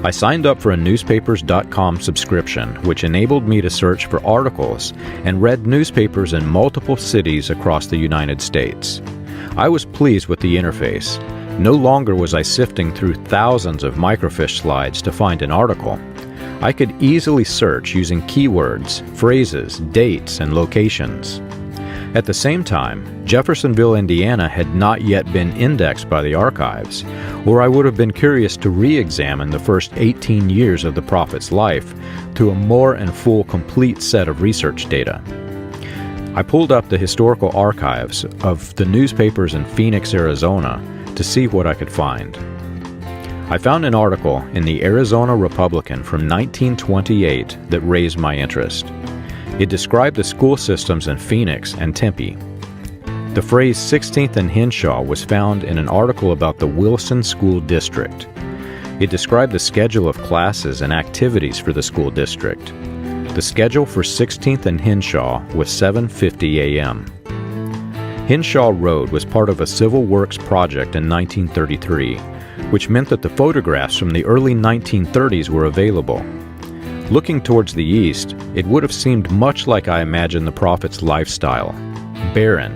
I signed up for a newspapers.com subscription, which enabled me to search for articles and read newspapers in multiple cities across the United States. I was pleased with the interface. No longer was I sifting through thousands of microfiche slides to find an article. I could easily search using keywords, phrases, dates, and locations. At the same time, Jeffersonville, Indiana had not yet been indexed by the archives, or I would have been curious to re-examine the first 18 years of the prophet's life through a more and full complete set of research data. I pulled up the historical archives of the newspapers in Phoenix, Arizona to see what I could find. I found an article in the Arizona Republican from 1928 that raised my interest. It described the school systems in Phoenix and Tempe. The phrase 16th and Henshaw was found in an article about the Wilson School District. It described the schedule of classes and activities for the school district. The schedule for 16th and Henshaw was 7:50 a.m. Henshaw Road was part of a civil works project in 1933, which meant that the photographs from the early 1930s were available. Looking towards the east, it would have seemed much like I imagined the prophet's lifestyle, barren.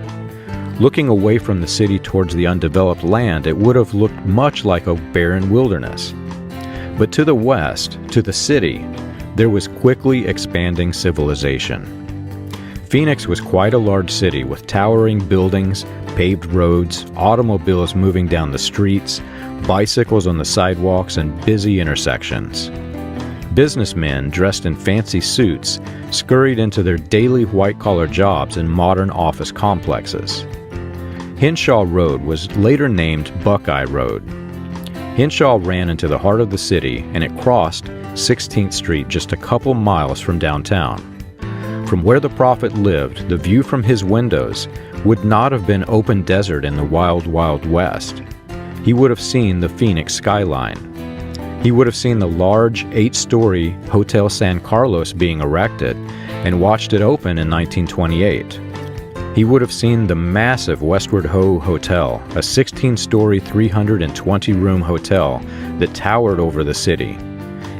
Looking away from the city towards the undeveloped land, it would have looked much like a barren wilderness. But to the west, to the city, there was quickly expanding civilization. Phoenix was quite a large city with towering buildings, paved roads, automobiles moving down the streets, bicycles on the sidewalks, and busy intersections. Businessmen dressed in fancy suits scurried into their daily white-collar jobs in modern office complexes. Henshaw Road was later named Buckeye Road. Henshaw ran into the heart of the city, and it crossed 16th Street just a couple miles from downtown. From where the prophet lived, the view from his windows would not have been open desert in the wild, wild west. He would have seen the Phoenix skyline. He would have seen the large 8-story Hotel San Carlos being erected and watched it open in 1928. He would have seen the massive Westward Ho Hotel, a 16-story 320-room hotel that towered over the city.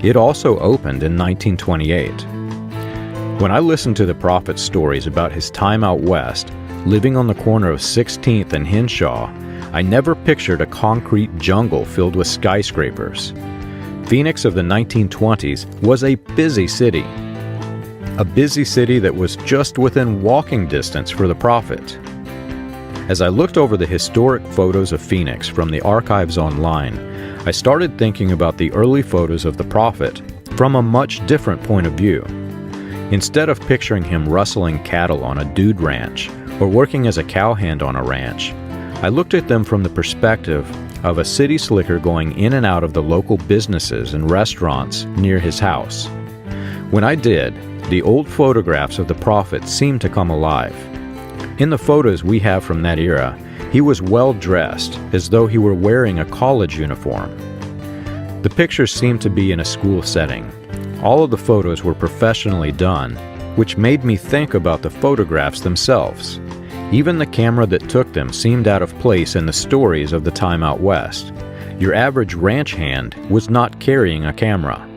It also opened in 1928. When I listened to the prophet's stories about his time out west, living on the corner of 16th and Henshaw, I never pictured a concrete jungle filled with skyscrapers. Phoenix of the 1920s was a busy city. A busy city that was just within walking distance for the prophet. As I looked over the historic photos of Phoenix from the archives online, I started thinking about the early photos of the prophet from a much different point of view. Instead of picturing him rustling cattle on a dude ranch or working as a cowhand on a ranch, I looked at them from the perspective of a city slicker going in and out of the local businesses and restaurants near his house. When I did, the old photographs of the prophet seemed to come alive. In the photos we have from that era, he was well dressed, as though he were wearing a college uniform. The pictures seemed to be in a school setting. All of the photos were professionally done, which made me think about the photographs themselves. Even the camera that took them seemed out of place in the stories of the time out west. Your average ranch hand was not carrying a camera.